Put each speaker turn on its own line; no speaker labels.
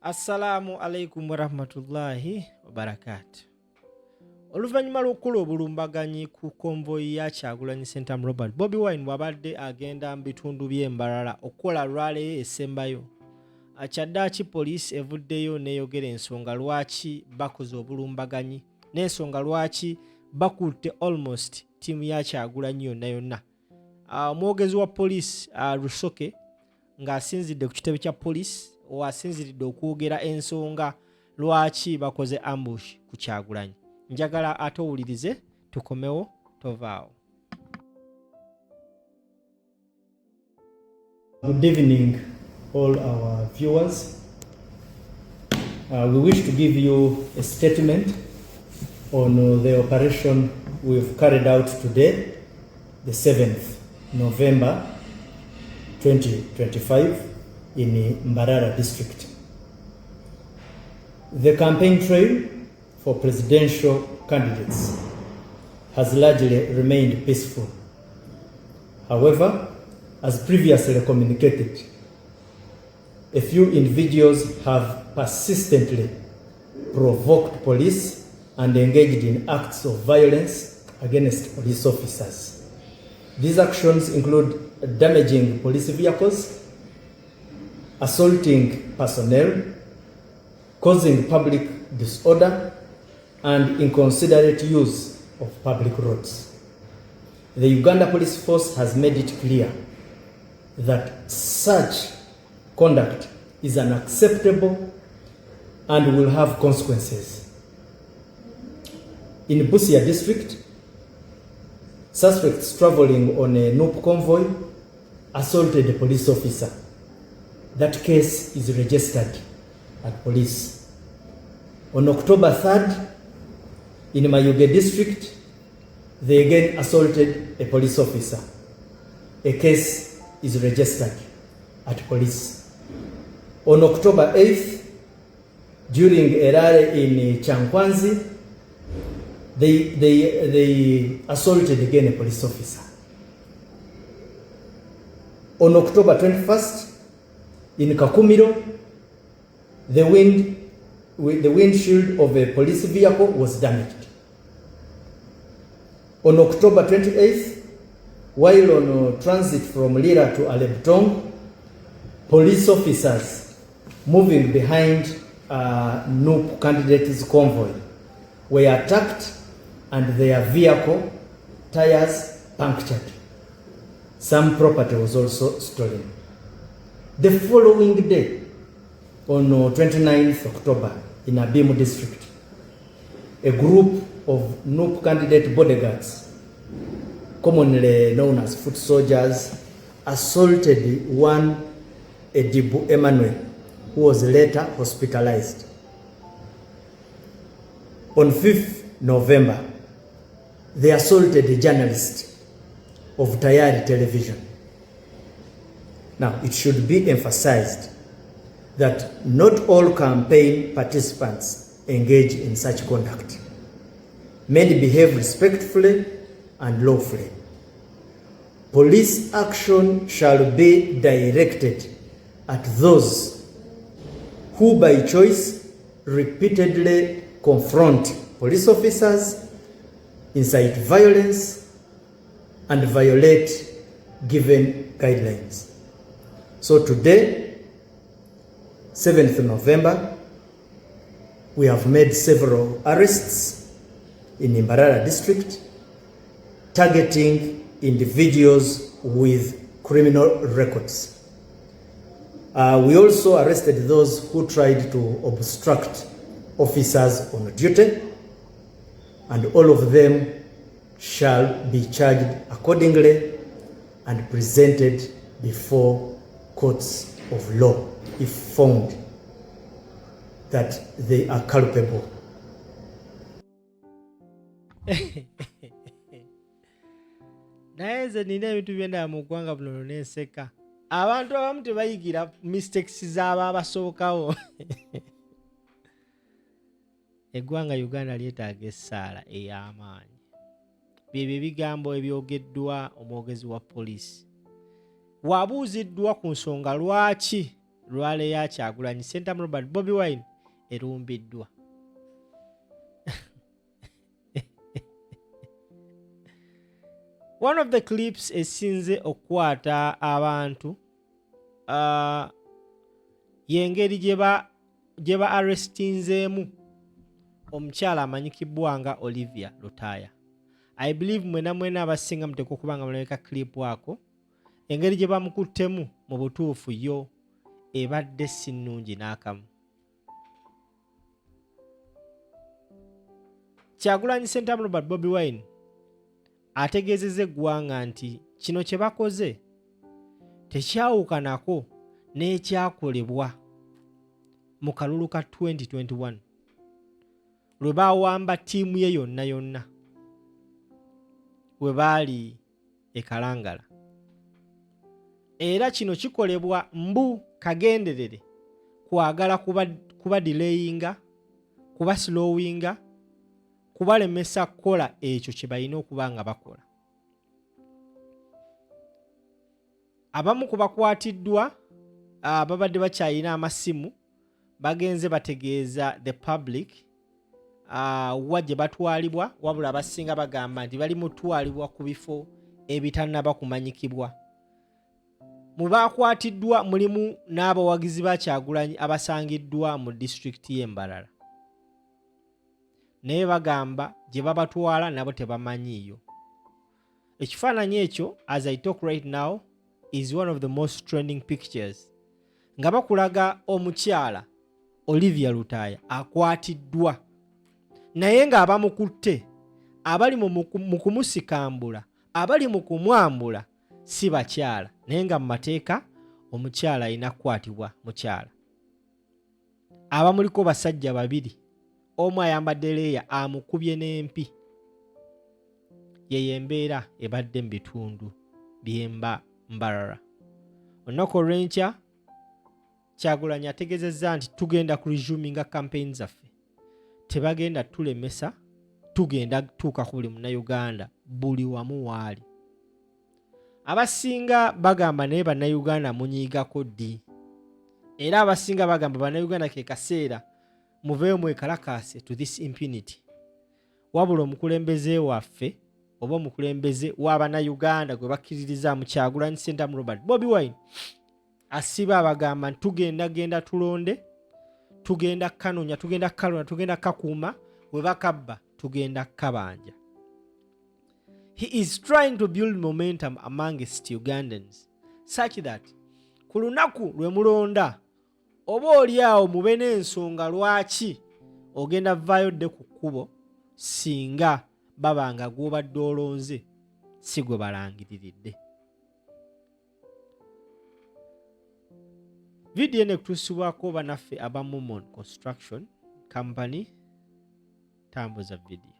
Assalamu alaikum warahmatullahi wabarakatuh. Oluvanyuma lw'okukola obulumbaganyi ku konvoyi ya Kyagulanyi St. Robert, Bobi Wine bw'abadde agenda mu bitundu by'e Mbarara okukola rally esembayo. Kyaddaaki Polisi evuddeyo n'eyogera ensonga lwaki bakoze obulumbaganyi n'ensonga lwaki bakutte almost ttiimu ya Kyagulanyi yonna yonna. Omwogezi wa Polisi Lusoke ng'asinzidde ku kitebe kya Polisi wasinziridde okwogera ensonga lwaki bakoze ambush ku Kyagulanyi. Njagala atowulirize tukomewo tovaawo.
Good evening all our viewers. We wish to give you a statement on the operation we've carried out today, the 7th November 2025 in Mbarara district. The campaign trail for presidential candidates has largely remained peaceful. However, as previously communicated, a few individuals have persistently provoked police and engaged in acts of violence against police officers. These actions include damaging police vehicles, assaulting personnel, causing public disorder, and inconsiderate use of public roads. The Uganda Police Force has made it clear that such conduct is unacceptable and will have consequences. In Busia district, suspects traveling on a NUP convoy assaulted a police officer. That case is registered at police. On October 3rd, in Mayuge district, they again assaulted a police officer. A case is registered at police. On October 8th, during a rally in Chankwanzi, they assaulted again a police officer. On October 21st, in Kakumiro, the windshield of a police vehicle was damaged. On October 28th, while on transit from Lira to Alebtong, police officers moving behind NUP candidates' convoy were attacked and their vehicle tires punctured. Some property was also stolen. The following day, on 29th October, in Abimu district, a group of NUP candidate bodyguards, commonly known as foot soldiers, assaulted one Edibu Emmanuel, who was later hospitalized. On 5th November, they assaulted a journalist of Tayari television. Now, it should be emphasized that not all campaign participants engage in such conduct. Many behave respectfully and lawfully. Police action shall be directed at those who by choice repeatedly confront police officers, incite violence, and violate given guidelines. So today, 7th November, we have made several arrests in Mbarara district targeting individuals with criminal records. We also arrested those who tried to obstruct officers on duty, and all of them shall be charged accordingly and presented before courts of law if found that they are culpable.
Naye nze nina ebintu byenda mu ggwanga buno n'enseka. Abantu abamu tebayigira mistakes z'ababasookawo. Eggwanga Uganda lyetaaga essaala ey'amaanyi. Byebyo ebigambo ebyogeddwa omwogezi wa Polisi. Wabuuziddwa ku nsonga lwaki lwale ya Kyagulanyi Ssentamu Robert Bobi Wine erumbiddwa. One of the clips esinze okukwata abantu yengeri gye ba arrestinzeemu omukyala amanyikibwa nga Olivia Lutaya. I believe mwena abasinga muteka okuba nga mulabeka clip wako. Engeri gye bamukuttemu mu butuufu yo ebadde si nnungi n'akamu. Kyagulanyi Ssentamu Robert Bobi Wine ategeezezza eggwanga nti kino kye bakoze tekyawukanako n'ekyakolebwa mu kalulu ka 2021 lwe baawamba ttiimu ye yonna we baali e Kalangala. Era kino kikolebwa mbu kagenderere kwagala kuba delayinga, kuba slowinga, kubalemesa kukola ekyo kye balina okuba nga bakola. Abamu ku bakwatiddwa babadde bakyalina amasimu bagenze bategeeza the public wa gye batwalibwa, wabula abasinga bagamba nti bali mutwalibwa ku bifo ebitannaba kumanyikibwa. Mu bakwatiddwa mulimu n'abawagizi ba Kyagulanyi abasangiddwa mu disitulikiti y'e Mbarara. Naye bagamba gye babatwala nabo tebamanyiiyo. Ekifaananyi ekyo as I talk right now is one of the most trending pictures. Nga bakulaga omukyala Olivia Lutaya akwatiddwa. Naye nga abamukutte abali mu kumusikambula, abali mu kumwambula si bakyala. Naye nga mu mateeka omukyala alina kukwatibwa mukyala. Abamuliko basajja babiri. Omu ayambadde leeya amukubye n'empi. Ye embeera ebadde mu bitundu by'emba Mbarara. Olunaku olw'enkya Kyagulanyi ategeezezza nti tugenda ku resuminga campaign zaffe. Tebagenda tulemesa, tugenda tuuka ku buli munnayuganda buli wamu waali. Abasinga bagamba naye bannayuganda munyiigako ddi. Era abasinga bagamba bannayuganda ke kaseera muveeyo mwekalakaase to this impunity. Wabula omukulembeze waffe oba omukulembeze w'abannayuganda gwe bakkiririza mu Kyagulanyi Ssentamu Robert Bobi Wine asiba abagamba nti tugenda tulonde, tugenda kanonya, tugenda kalona, tugenda kakuuma, we bakabba tugenda kabanja. He is trying to build momentum amongst Ugandans such that ku lunaku lwe mulonda oba oliawo mube n'ensonga lwaki ogenda vaayo dde ku kkubo singa babanga gw'obadde olonze si gwe balangiriridde. Vidiyo eno ekutuusibwako bannaffe aba Momon Construction Company. Tambuza vidiyo.